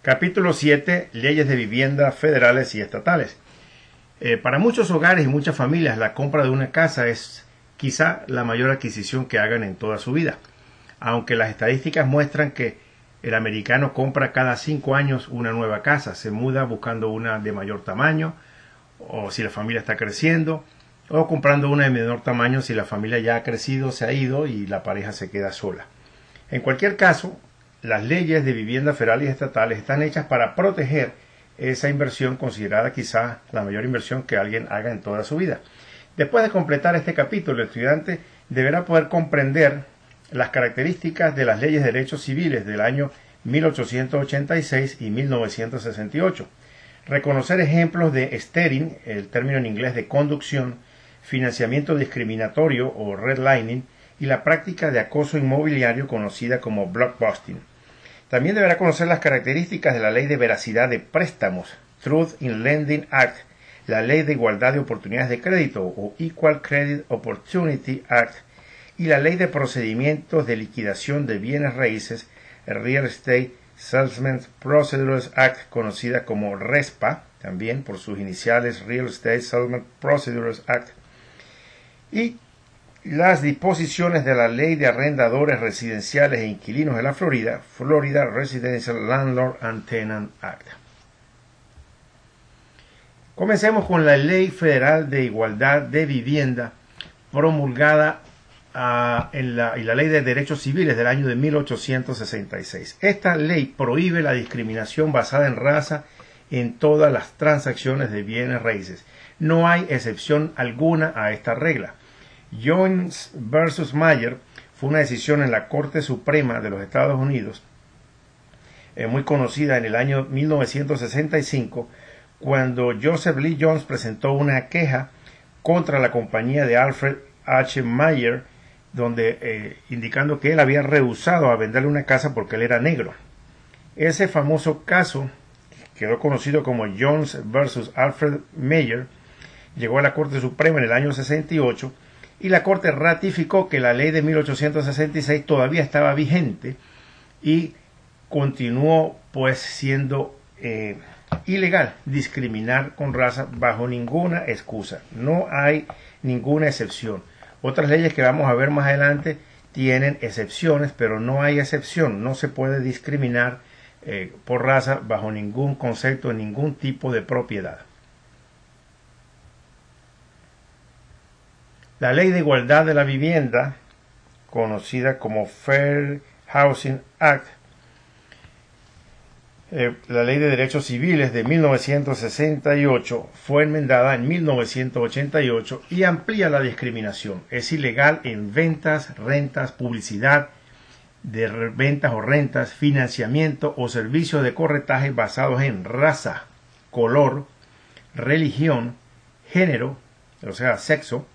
Capítulo 7. Leyes de vivienda federales y estatales. Para muchos hogares y muchas familias, la compra de una casa es quizá la mayor adquisición que hagan en toda su vida. Aunque las estadísticas muestran que el americano compra cada 5 años una nueva casa, se muda buscando una de mayor tamaño, o si la familia está creciendo, o comprando una de menor tamaño si la familia ya ha crecido, se ha ido y la pareja se queda sola. En cualquier caso, las leyes de vivienda federales y estatales están hechas para proteger esa inversión considerada quizá la mayor inversión que alguien haga en toda su vida. Después de completar este capítulo, el estudiante deberá poder comprender las características de las leyes de derechos civiles del año 1886 y 1968, reconocer ejemplos de steering, el término en inglés de conducción, financiamiento discriminatorio o redlining, y la práctica de acoso inmobiliario conocida como blockbusting. También deberá conocer las características de la Ley de Veracidad de Préstamos, Truth in Lending Act, la Ley de Igualdad de Oportunidades de Crédito o Equal Credit Opportunity Act y la Ley de Procedimientos de Liquidación de Bienes Raíces, Real Estate Settlement Procedures Act, conocida como RESPA, también por sus iniciales Real Estate Settlement Procedures Act, y las disposiciones de la Ley de Arrendadores Residenciales e Inquilinos de la Florida, Florida Residential Landlord and Tenant Act. Comencemos con la Ley Federal de Igualdad de Vivienda, promulgada y la Ley de Derechos Civiles del año de 1866. Esta ley prohíbe la discriminación basada en raza en todas las transacciones de bienes raíces. No hay excepción alguna a esta regla. Jones versus Mayer fue una decisión en la Corte Suprema de los Estados Unidos, muy conocida en el año 1965, cuando Joseph Lee Jones presentó una queja contra la compañía de Alfred H. Mayer, indicando que él había rehusado a venderle una casa porque él era negro. Ese famoso caso quedó conocido como Jones versus Alfred Mayer, llegó a la Corte Suprema en el año 68 y la Corte ratificó que la ley de 1866 todavía estaba vigente y continuó pues siendo ilegal discriminar con raza bajo ninguna excusa. No hay ninguna excepción. Otras leyes que vamos a ver más adelante tienen excepciones, pero no hay excepción. No se puede discriminar por raza bajo ningún concepto, ningún tipo de propiedad. La Ley de Igualdad de la Vivienda, conocida como Fair Housing Act, la Ley de Derechos Civiles de 1968 fue enmendada en 1988 y amplía la discriminación. Es ilegal en ventas, rentas, publicidad de ventas o rentas, financiamiento o servicios de corretaje basados en raza, color, religión, género, o sea, sexo,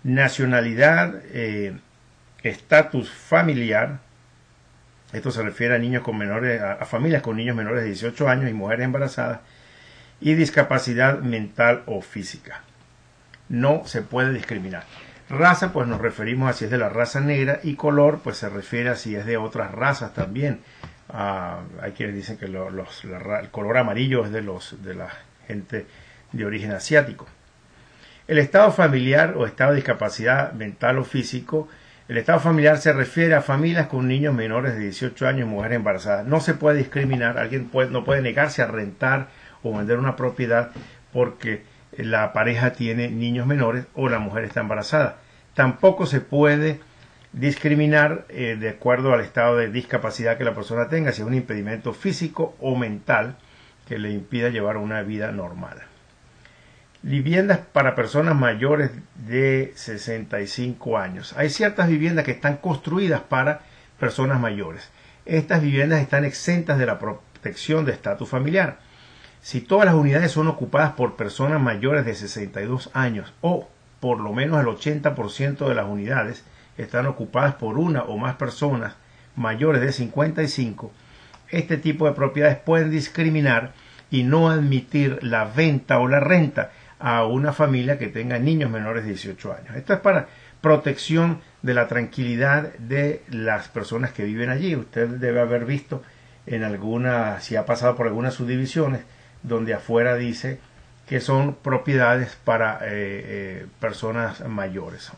nacionalidad, estatus familiar. Esto se refiere a niños con menores, a familias con niños menores de 18 años y mujeres embarazadas, y discapacidad mental o física. No se puede discriminar. Raza, pues nos referimos a si es de la raza negra, y color, pues se refiere a si es de otras razas también. Hay quienes dicen que el color amarillo es de la gente de origen asiático. El estado familiar o estado de discapacidad mental o físico. El estado familiar se refiere a familias con niños menores de 18 años y mujeres embarazadas. No se puede discriminar. Alguien no puede negarse a rentar o vender una propiedad porque la pareja tiene niños menores o la mujer está embarazada. Tampoco se puede discriminar de acuerdo al estado de discapacidad que la persona tenga, si es un impedimento físico o mental que le impida llevar una vida normal. Viviendas para personas mayores de 65 años. Hay ciertas viviendas que están construidas para personas mayores. Estas viviendas están exentas de la protección de estatus familiar. Si todas las unidades son ocupadas por personas mayores de 62 años o por lo menos el 80% de las unidades están ocupadas por una o más personas mayores de 55, este tipo de propiedades pueden discriminar y no admitir la venta o la renta a una familia que tenga niños menores de 18 años. Esto es para protección de la tranquilidad de las personas que viven allí. Usted debe haber visto si ha pasado por algunas subdivisiones, donde afuera dice que son propiedades para personas mayores.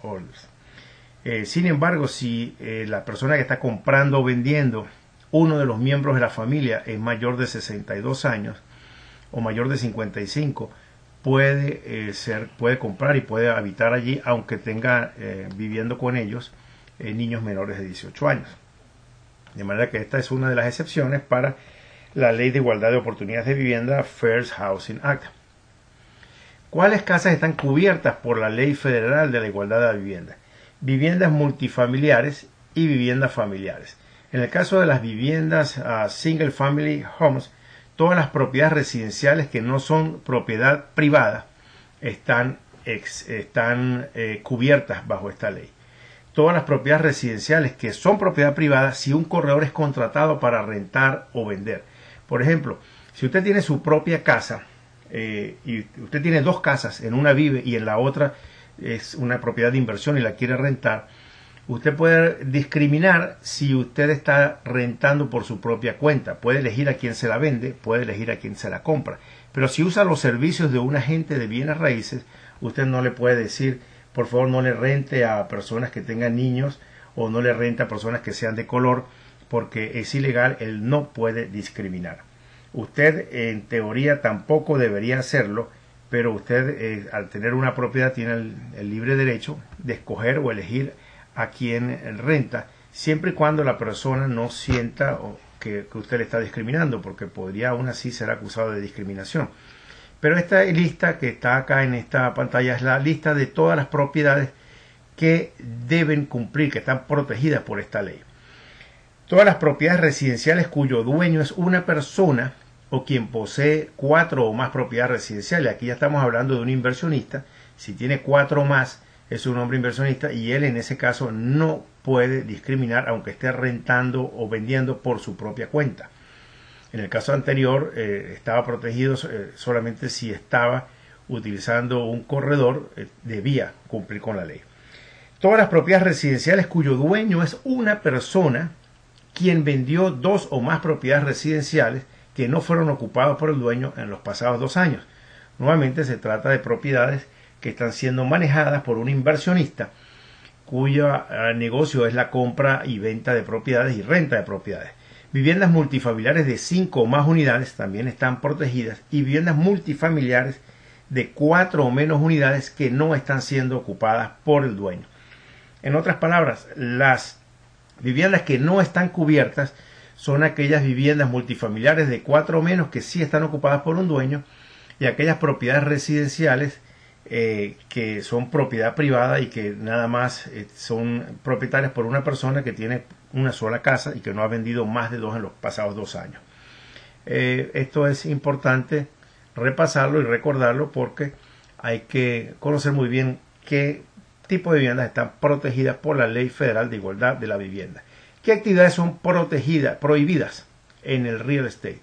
Sin embargo, si la persona que está comprando o vendiendo, uno de los miembros de la familia es mayor de 62 años o mayor de 55, puede comprar y puede habitar allí, aunque tenga viviendo con ellos niños menores de 18 años. De manera que esta es una de las excepciones para la Ley de Igualdad de Oportunidades de Vivienda, Fair Housing Act. ¿Cuáles casas están cubiertas por la Ley Federal de la Igualdad de la Vivienda? Viviendas multifamiliares y viviendas familiares. En el caso de las viviendas Single Family Homes, todas las propiedades residenciales que no son propiedad privada están cubiertas bajo esta ley. Todas las propiedades residenciales que son propiedad privada, si un corredor es contratado para rentar o vender. Por ejemplo, si usted tiene su propia casa y usted tiene dos casas, en una vive y en la otra es una propiedad de inversión y la quiere rentar, usted puede discriminar si usted está rentando por su propia cuenta. Puede elegir a quién se la vende, puede elegir a quién se la compra. Pero si usa los servicios de un agente de bienes raíces, usted no le puede decir, por favor, no le rente a personas que tengan niños o no le rente a personas que sean de color, porque es ilegal, él no puede discriminar. Usted, en teoría, tampoco debería hacerlo, pero usted, al tener una propiedad, tiene el libre derecho de escoger o elegir a quien renta, siempre y cuando la persona no sienta que usted le está discriminando, porque podría aún así ser acusado de discriminación. Pero esta lista que está acá en esta pantalla es la lista de todas las propiedades que deben cumplir, que están protegidas por esta ley. Todas las propiedades residenciales cuyo dueño es una persona o quien posee 4 o más propiedades residenciales. Aquí ya estamos hablando de un inversionista. Si tiene 4 o más, es un hombre inversionista y él en ese caso no puede discriminar aunque esté rentando o vendiendo por su propia cuenta. En el caso anterior estaba protegido solamente si estaba utilizando un corredor, debía cumplir con la ley. Todas las propiedades residenciales cuyo dueño es una persona quien vendió 2 o más propiedades residenciales que no fueron ocupadas por el dueño en los pasados 2 años. Nuevamente se trata de propiedades que están siendo manejadas por un inversionista cuyo negocio es la compra y venta de propiedades y renta de propiedades. Viviendas multifamiliares de 5 o más unidades también están protegidas y viviendas multifamiliares de 4 o menos unidades que no están siendo ocupadas por el dueño. En otras palabras, las viviendas que no están cubiertas son aquellas viviendas multifamiliares de 4 o menos que sí están ocupadas por un dueño y aquellas propiedades residenciales que son propiedad privada y que nada más son propietarias por una persona que tiene una sola casa y que no ha vendido más de 2 en los pasados 2 años. Esto es importante repasarlo y recordarlo porque hay que conocer muy bien qué tipo de viviendas están protegidas por la Ley Federal de Igualdad de la Vivienda. ¿Qué actividades son prohibidas en el real estate?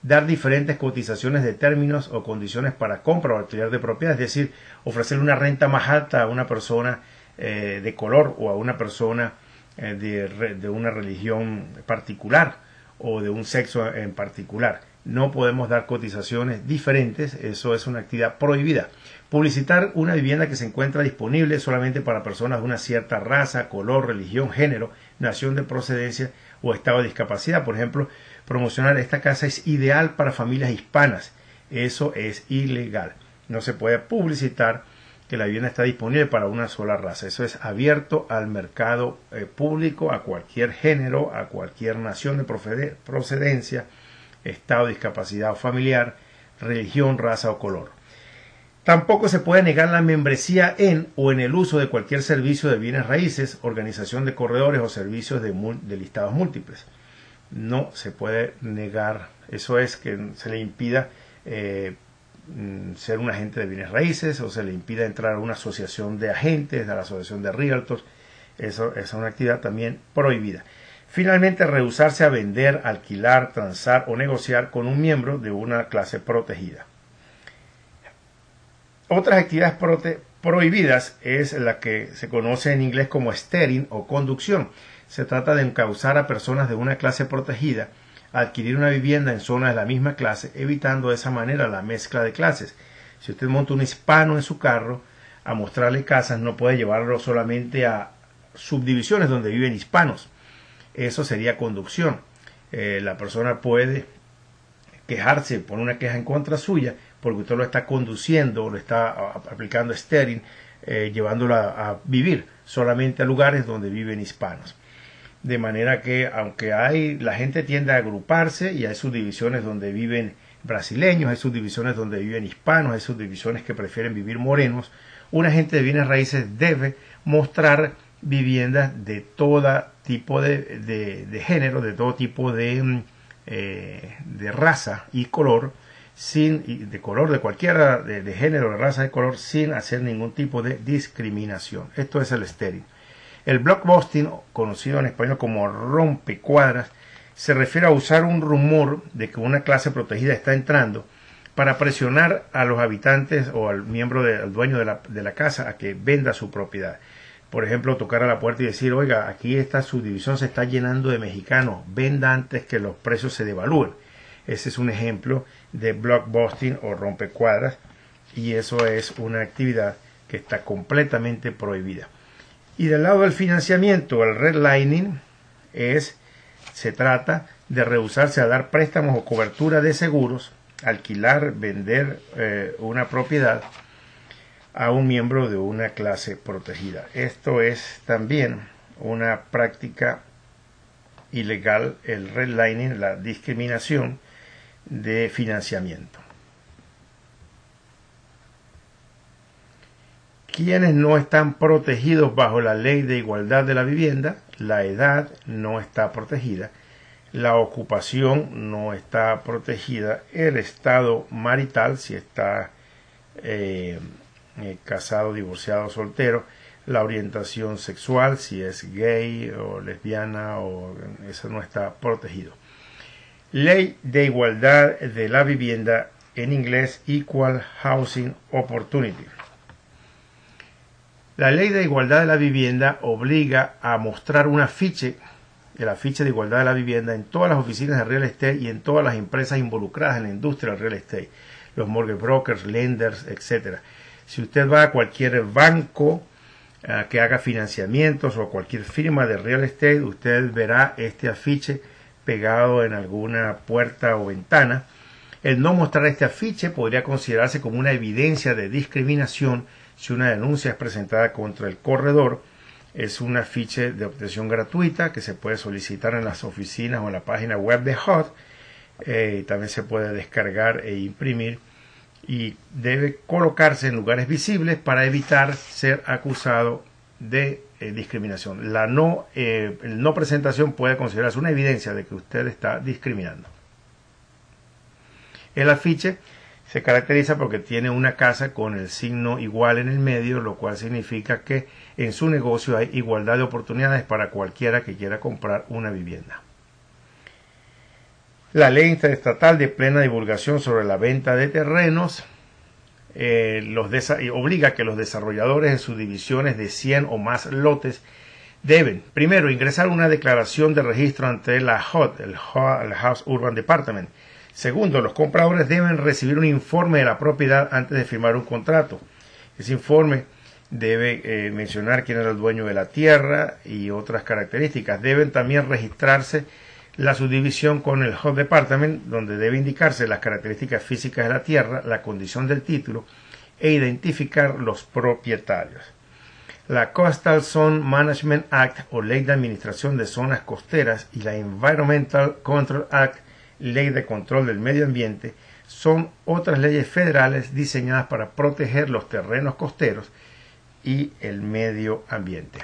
Dar diferentes cotizaciones de términos o condiciones para compra o alquiler de propiedad, es decir, ofrecerle una renta más alta a una persona de color o a una persona de una religión particular o de un sexo en particular. No podemos dar cotizaciones diferentes, eso es una actividad prohibida. Publicitar una vivienda que se encuentra disponible solamente para personas de una cierta raza, color, religión, género, nación de procedencia o estado de discapacidad. Por ejemplo, promocionar esta casa es ideal para familias hispanas. Eso es ilegal. No se puede publicitar que la vivienda está disponible para una sola raza. Eso es abierto al mercado público, a cualquier género, a cualquier nación de procedencia, estado de discapacidad o familiar, religión, raza o color. Tampoco se puede negar la membresía en o en el uso de cualquier servicio de bienes raíces, organización de corredores o servicios de listados múltiples. No se puede negar, eso es que se le impida ser un agente de bienes raíces o se le impida entrar a una asociación de agentes, a la asociación de realtors. Eso es una actividad también prohibida. Finalmente, rehusarse a vender, alquilar, transar o negociar con un miembro de una clase protegida. Otras actividades prohibidas es la que se conoce en inglés como steering o conducción. Se trata de encauzar a personas de una clase protegida adquirir una vivienda en zonas de la misma clase, evitando de esa manera la mezcla de clases. Si usted monta un hispano en su carro a mostrarle casas, no puede llevarlo solamente a subdivisiones donde viven hispanos. Eso sería conducción. La persona puede quejarse, poner una queja en contra suya, porque usted lo está conduciendo, lo está aplicando steering, llevándolo a vivir solamente a lugares donde viven hispanos. De manera que, aunque la gente tiende a agruparse y hay subdivisiones donde viven brasileños, hay subdivisiones donde viven hispanos, hay subdivisiones que prefieren vivir morenos, un agente de bienes raíces debe mostrar viviendas de todo tipo de género, de todo tipo de raza y color, de color de cualquiera de género, de raza, de color, sin hacer ningún tipo de discriminación. Esto es el steering. El blockbusting, conocido en español como rompecuadras, se refiere a usar un rumor de que una clase protegida está entrando para presionar a los habitantes o al dueño de la casa a que venda su propiedad. Por ejemplo, tocar a la puerta y decir, oiga, aquí esta subdivisión se está llenando de mexicanos, venda antes que los precios se devalúen. Ese es un ejemplo de blockbusting o rompecuadras, y eso es una actividad que está completamente prohibida. Y del lado del financiamiento, el redlining se trata de rehusarse a dar préstamos o cobertura de seguros, alquilar, vender una propiedad a un miembro de una clase protegida. Esto es también una práctica ilegal, el redlining, la discriminación de financiamiento. Quienes no están protegidos bajo la ley de igualdad de la vivienda, la edad no está protegida, la ocupación no está protegida, el estado marital, si está casado, divorciado, soltero, la orientación sexual, si es gay o lesbiana, eso no está protegido. Ley de igualdad de la vivienda, en inglés Equal Housing Opportunity. La ley de igualdad de la vivienda obliga a mostrar un afiche, el afiche de igualdad de la vivienda, en todas las oficinas de real estate y en todas las empresas involucradas en la industria del real estate, los mortgage brokers, lenders, etc. Si usted va a cualquier banco que haga financiamientos o cualquier firma de real estate, usted verá este afiche pegado en alguna puerta o ventana. El no mostrar este afiche podría considerarse como una evidencia de discriminación si una denuncia es presentada contra el corredor. Es un afiche de obtención gratuita que se puede solicitar en las oficinas o en la página web de HUD. También se puede descargar e imprimir y debe colocarse en lugares visibles para evitar ser acusado de discriminación. El no presentación puede considerarse una evidencia de que usted está discriminando. El afiche se caracteriza porque tiene una casa con el signo igual en el medio, lo cual significa que en su negocio hay igualdad de oportunidades para cualquiera que quiera comprar una vivienda. La ley interestatal de plena divulgación sobre la venta de terrenos obliga a que los desarrolladores de subdivisiones de 100 o más lotes deben, primero, ingresar una declaración de registro ante la HUD, el House Urban Department. Segundo, los compradores deben recibir un informe de la propiedad antes de firmar un contrato. Ese informe debe mencionar quién era el dueño de la tierra y otras características. Deben también registrarse la subdivisión con el HUD Department, donde debe indicarse las características físicas de la tierra, la condición del título e identificar los propietarios. La Coastal Zone Management Act, o Ley de Administración de Zonas Costeras, y la Environmental Control Act, Ley de Control del Medio Ambiente, son otras leyes federales diseñadas para proteger los terrenos costeros y el medio ambiente.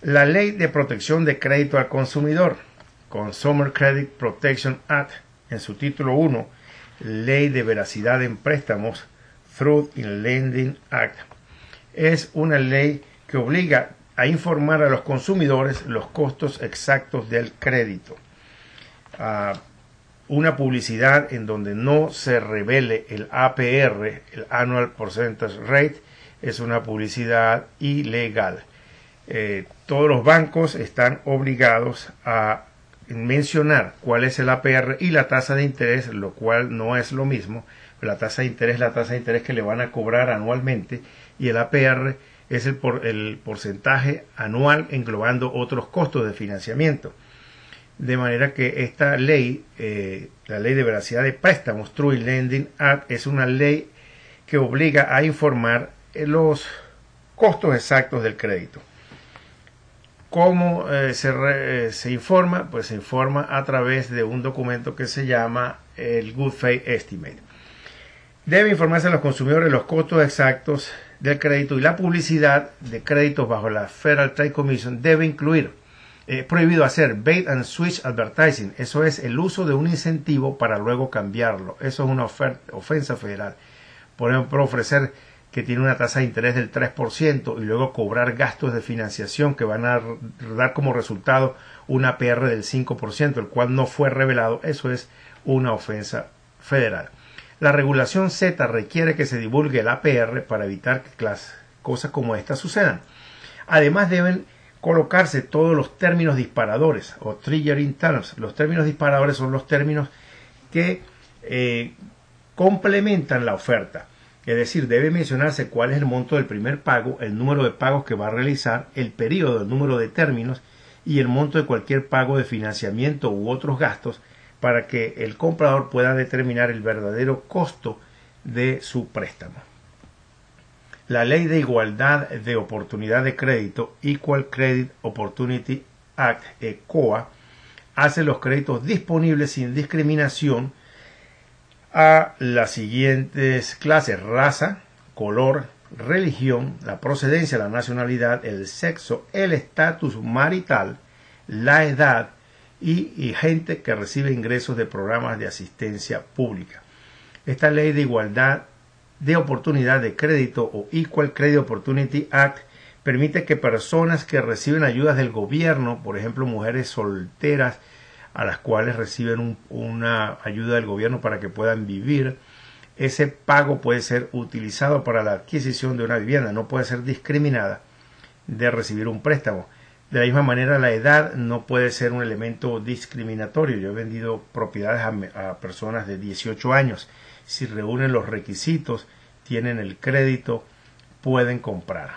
La Ley de Protección de Crédito al Consumidor, Consumer Credit Protection Act, en su título 1, Ley de Veracidad en Préstamos, Fraud in Lending Act, es una ley que obliga a informar a los consumidores los costos exactos del crédito. Una publicidad en donde no se revele el APR, el Annual Percentage Rate, es una publicidad ilegal. Todos los bancos están obligados a mencionar cuál es el APR y la tasa de interés, lo cual no es lo mismo. La tasa de interés es la tasa de interés que le van a cobrar anualmente y el APR es el porcentaje anual englobando otros costos de financiamiento. De manera que esta ley, la Ley de Veracidad de Préstamos, True Lending Act, es una ley que obliga a informar los costos exactos del crédito. ¿Cómo se informa? Pues se informa a través de un documento que se llama el Good Faith Estimate. Debe informarse a los consumidores los costos exactos del crédito, y la publicidad de créditos bajo la Federal Trade Commission debe incluir, prohibido hacer bait and switch advertising, eso es el uso de un incentivo para luego cambiarlo. Eso es una ofensa federal. Por ejemplo, ofrecer que tiene una tasa de interés del 3% y luego cobrar gastos de financiación que van a dar como resultado un APR del 5%, el cual no fue revelado. Eso es una ofensa federal. La regulación Z requiere que se divulgue el APR para evitar que las cosas como estas sucedan. Además, deben colocarse todos los términos disparadores o triggering terms. Los términos disparadores son los términos que complementan la oferta. Es decir, debe mencionarse cuál es el monto del primer pago, el número de pagos que va a realizar, el periodo, el número de términos y el monto de cualquier pago de financiamiento u otros gastos, para que el comprador pueda determinar el verdadero costo de su préstamo. La Ley de Igualdad de Oportunidad de Crédito, Equal Credit Opportunity Act, ECOA, hace los créditos disponibles sin discriminación a las siguientes clases: raza, color, religión, la procedencia, la nacionalidad, el sexo, el estatus marital, la edad y gente que recibe ingresos de programas de asistencia pública. Esta Ley de Igualdad de Oportunidad de Crédito o Equal Credit Opportunity Act permite que personas que reciben ayudas del gobierno, por ejemplo mujeres solteras a las cuales reciben una ayuda del gobierno para que puedan vivir, ese pago puede ser utilizado para la adquisición de una vivienda, no puede ser discriminada de recibir un préstamo. De la misma manera, la edad no puede ser un elemento discriminatorio. Yo he vendido propiedades a personas de 18 años. Si reúnen los requisitos, tienen el crédito, pueden comprar.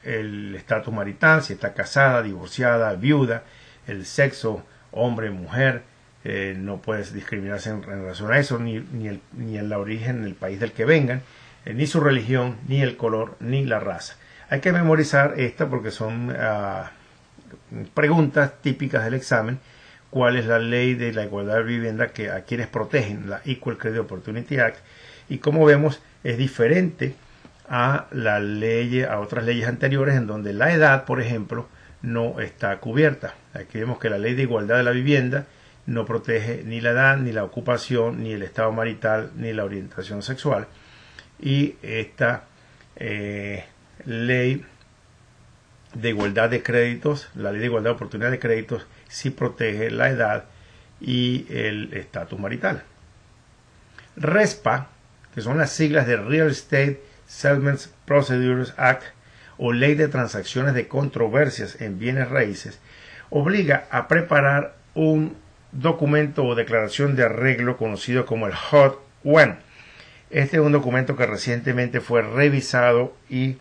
El estatus marital, si está casada, divorciada, viuda, el sexo, hombre, mujer, no puede discriminarse en relación a eso, ni el origen, el país del que vengan, ni su religión, ni el color, ni la raza. Hay que memorizar esta porque son preguntas típicas del examen. ¿Cuál es la ley de la igualdad de vivienda a quienes protegen? La Equal Credit Opportunity Act. Y como vemos, es diferente a otras leyes anteriores en donde la edad, por ejemplo, no está cubierta. Aquí vemos que la ley de igualdad de la vivienda no protege ni la edad, ni la ocupación, ni el estado marital, ni la orientación sexual. Y esta ley de igualdad de créditos, la ley de igualdad de oportunidad de créditos, sí protege la edad y el estatus marital. RESPA, que son las siglas de Real Estate Settlements Procedures Act o Ley de Transacciones de Controversias en Bienes Raíces, obliga a preparar un documento o declaración de arreglo conocido como el Hot One. Este es un documento que recientemente fue revisado y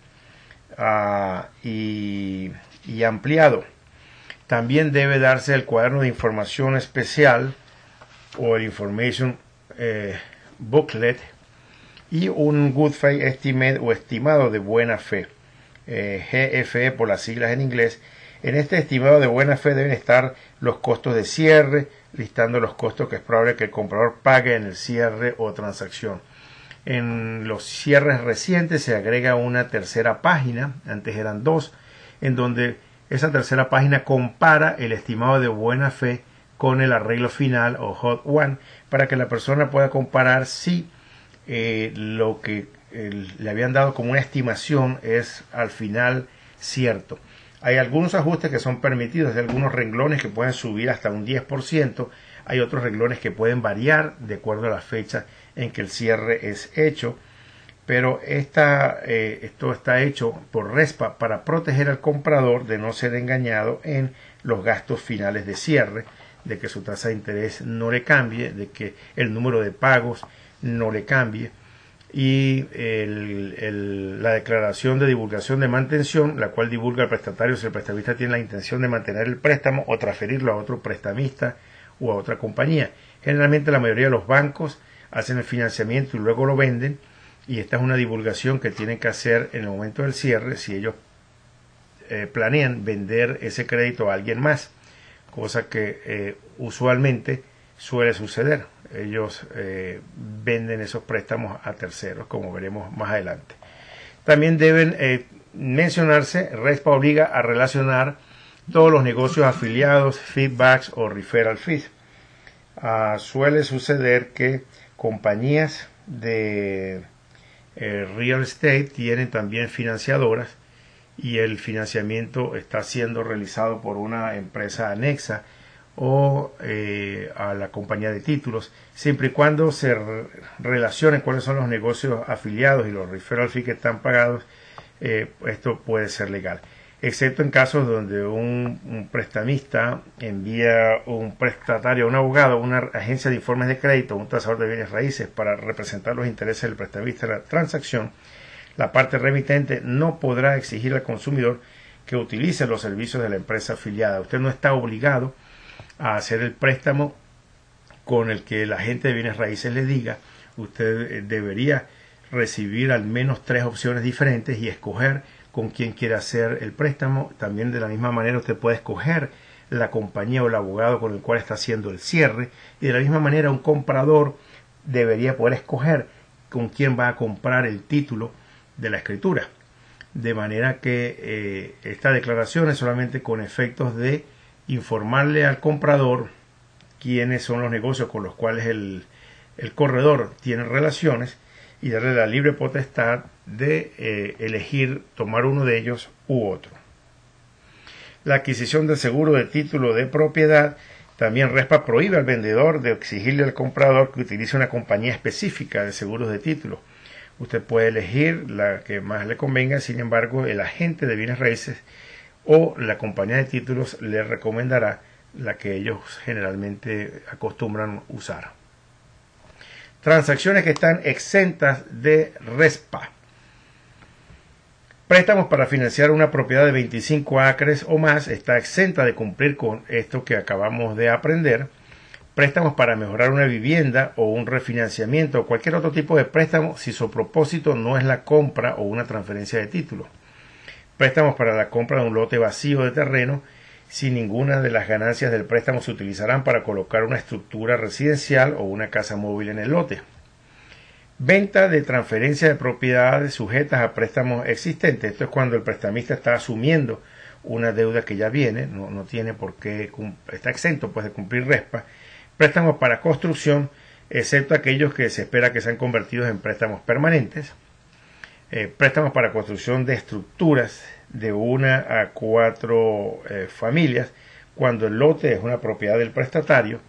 ampliado. También debe darse el cuaderno de información especial o el Information Booklet y un Good Faith Estimate o estimado de buena fe, GFE por las siglas en inglés. En este estimado de buena fe deben estar los costos de cierre, listando los costos que es probable que el comprador pague en el cierre o transacción. En los cierres recientes se agrega una tercera página, antes eran dos, en donde esa tercera página compara el estimado de buena fe con el arreglo final o Hot One, para que la persona pueda comparar si lo que le habían dado como una estimación es al final cierto. Hay algunos ajustes que son permitidos, hay algunos renglones que pueden subir hasta un 10%, hay otros renglones que pueden variar de acuerdo a la fecha en que el cierre es hecho, pero esto está hecho por RESPA para proteger al comprador de no ser engañado en los gastos finales de cierre, de que su tasa de interés no le cambie, de que el número de pagos no le cambie, y la declaración de divulgación de mantención, la cual divulga el prestatario si el prestamista tiene la intención de mantener el préstamo o transferirlo a otro prestamista o a otra compañía. Generalmente la mayoría de los bancos hacen el financiamiento y luego lo venden, y esta es una divulgación que tienen que hacer en el momento del cierre si ellos planean vender ese crédito a alguien más, cosa que usualmente suele suceder. Ellos venden esos préstamos a terceros, como veremos más adelante. También deben mencionarse, RESPA obliga a relacionar todos los negocios afiliados, feedbacks o referral fees. Suele suceder que compañías de real estate tienen también financiadoras, y el financiamiento está siendo realizado por una empresa anexa o a la compañía de títulos, siempre y cuando se relacionen cuáles son los negocios afiliados y los referral fees que están pagados. Esto puede ser legal, excepto en casos donde un prestamista envía un prestatario, un abogado, una agencia de informes de crédito, un tasador de bienes raíces para representar los intereses del prestamista en la transacción. La parte remitente no podrá exigir al consumidor que utilice los servicios de la empresa afiliada. Usted no está obligado a hacer el préstamo con el que el agente de bienes raíces le diga. Usted debería recibir al menos 3 opciones diferentes y escoger con quién quiere hacer el préstamo. También de la misma manera usted puede escoger la compañía o el abogado con el cual está haciendo el cierre, y de la misma manera un comprador debería poder escoger con quién va a comprar el título de la escritura, de manera que esta declaración es solamente con efectos de informarle al comprador quiénes son los negocios con los cuales el corredor tiene relaciones, y darle la libre potestad de elegir tomar uno de ellos u otro. La adquisición del seguro de título de propiedad. También RESPA prohíbe al vendedor de exigirle al comprador que utilice una compañía específica de seguros de título. Usted puede elegir la que más le convenga, sin embargo, el agente de bienes raíces o la compañía de títulos le recomendará la que ellos generalmente acostumbran usar. Transacciones que están exentas de RESPA. Préstamos para financiar una propiedad de 25 acres o más está exenta de cumplir con esto que acabamos de aprender. Préstamos para mejorar una vivienda o un refinanciamiento o cualquier otro tipo de préstamo si su propósito no es la compra o una transferencia de título. Préstamos para la compra de un lote vacío de terreno si ninguna de las ganancias del préstamo se utilizarán para colocar una estructura residencial o una casa móvil en el lote. Venta de transferencia de propiedades sujetas a préstamos existentes. Esto es cuando el prestamista está asumiendo una deuda que ya viene, no tiene por qué, está exento pues de cumplir RESPA. Préstamos para construcción, excepto aquellos que se espera que sean convertidos en préstamos permanentes. Préstamos para construcción de estructuras de 1 a 4 familias, cuando el lote es una propiedad del prestatario.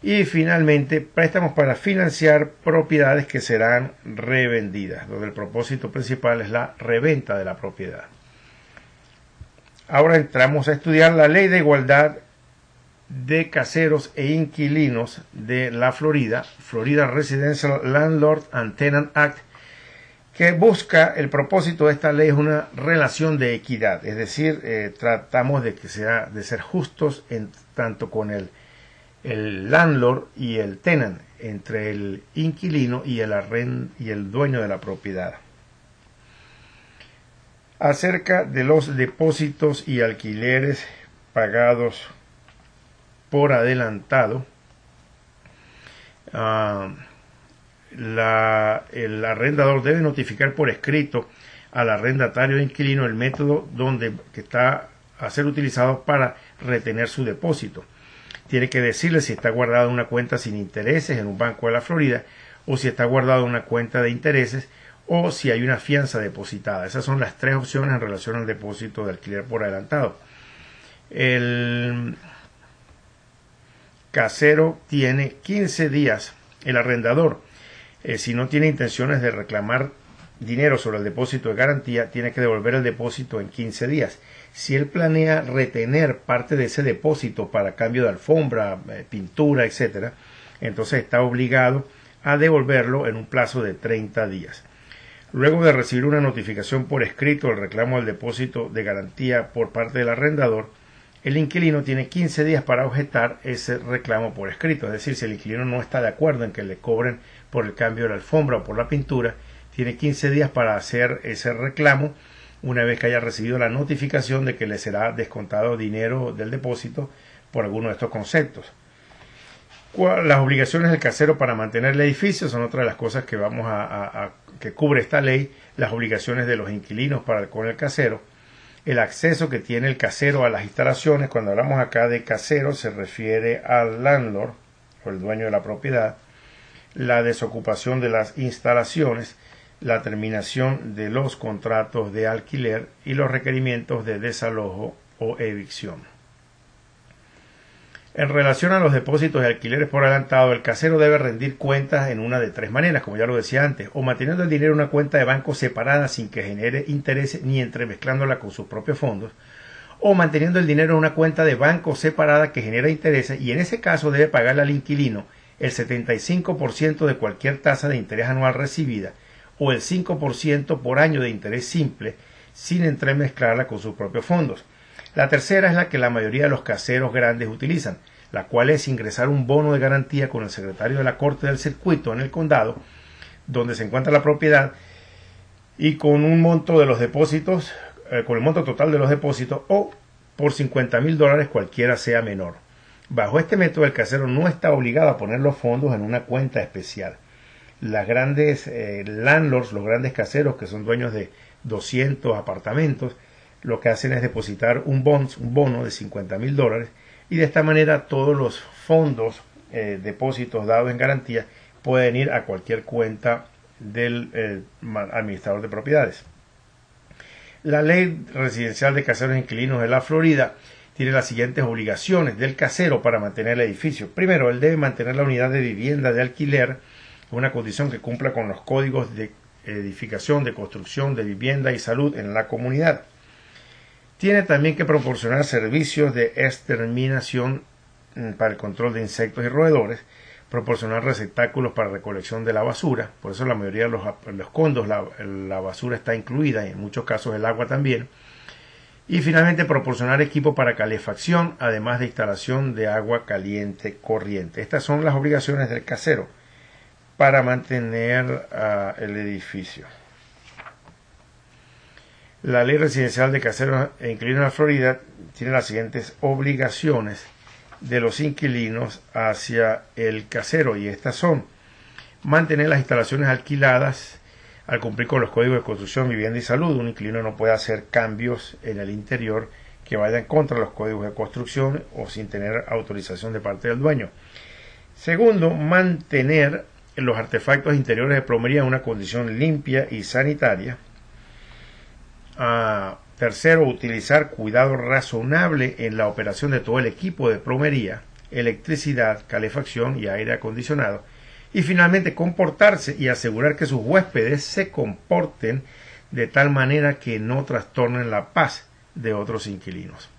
Y finalmente, préstamos para financiar propiedades que serán revendidas, donde el propósito principal es la reventa de la propiedad. Ahora entramos a estudiar la Ley de Igualdad de Caseros e Inquilinos de la Florida, Florida Residential Landlord and Tenant Act, que busca, el propósito de esta ley es una relación de equidad, es decir, tratamos de ser justos tanto con el landlord y el tenant, entre el inquilino y el dueño de la propiedad. Acerca de los depósitos y alquileres pagados por adelantado, el arrendador debe notificar por escrito al arrendatario e inquilino el método que está a ser utilizado para retener su depósito. Tiene que decirle si está guardado en una cuenta sin intereses en un banco de la Florida, o si está guardado en una cuenta de intereses, o si hay una fianza depositada. Esas son las 3 opciones en relación al depósito de alquiler por adelantado. El casero tiene 15 días, el arrendador, si no tiene intenciones de reclamar dinero sobre el depósito de garantía, tiene que devolver el depósito en 15 días. Si él planea retener parte de ese depósito para cambio de alfombra, pintura, etcétera, entonces está obligado a devolverlo en un plazo de 30 días. Luego de recibir una notificación por escrito del reclamo del depósito de garantía por parte del arrendador, el inquilino tiene 15 días para objetar ese reclamo por escrito. Es decir, si el inquilino no está de acuerdo en que le cobren por el cambio de la alfombra o por la pintura, tiene 15 días para hacer ese reclamo una vez que haya recibido la notificación de que le será descontado dinero del depósito por alguno de estos conceptos. Las obligaciones del casero para mantener el edificio son otra de las cosas que que cubre esta ley. Las obligaciones de los inquilinos con el casero, el acceso que tiene el casero a las instalaciones. Cuando hablamos acá de casero se refiere al landlord o el dueño de la propiedad, la desocupación de las instalaciones, la terminación de los contratos de alquiler y los requerimientos de desalojo o evicción. En relación a los depósitos de alquileres por adelantado, el casero debe rendir cuentas en una de tres maneras, como ya lo decía antes, o manteniendo el dinero en una cuenta de banco separada sin que genere intereses ni entremezclándola con sus propios fondos, o manteniendo el dinero en una cuenta de banco separada que genera intereses, y en ese caso debe pagarle al inquilino el 75% de cualquier tasa de interés anual recibida, o el 5% por año de interés simple, sin entremezclarla con sus propios fondos. La tercera es la que la mayoría de los caseros grandes utilizan, la cual es ingresar un bono de garantía con el secretario de la Corte del Circuito en el condado, donde se encuentra la propiedad, y con un monto de los depósitos, con el monto total de los depósitos, o por $50,000 cualquiera sea menor. Bajo este método, el casero no está obligado a poner los fondos en una cuenta especial. Las grandes landlords, los grandes caseros que son dueños de 200 apartamentos, lo que hacen es depositar un bono de $50,000, y de esta manera todos los fondos, depósitos dados en garantía pueden ir a cualquier cuenta del administrador de propiedades. La ley residencial de caseros e inquilinos de la Florida tiene las siguientes obligaciones del casero para mantener el edificio. Primero, él debe mantener la unidad de vivienda de alquiler, una condición que cumpla con los códigos de edificación, de construcción, de vivienda y salud en la comunidad. Tiene también que proporcionar servicios de exterminación para el control de insectos y roedores, proporcionar receptáculos para recolección de la basura, por eso la mayoría de los condos la basura está incluida, y en muchos casos el agua también, y finalmente proporcionar equipo para calefacción, además de instalación de agua caliente corriente. Estas son las obligaciones del casero para mantener el edificio. La ley residencial de caseros e inquilinos de Florida tiene las siguientes obligaciones de los inquilinos hacia el casero, y estas son: mantener las instalaciones alquiladas al cumplir con los códigos de construcción, vivienda y salud. Un inquilino no puede hacer cambios en el interior que vayan contra los códigos de construcción o sin tener autorización de parte del dueño. Segundo, mantener los artefactos interiores de plomería en una condición limpia y sanitaria. Tercero, utilizar cuidado razonable en la operación de todo el equipo de plomería, electricidad, calefacción y aire acondicionado. Y finalmente, comportarse y asegurar que sus huéspedes se comporten de tal manera que no trastornen la paz de otros inquilinos.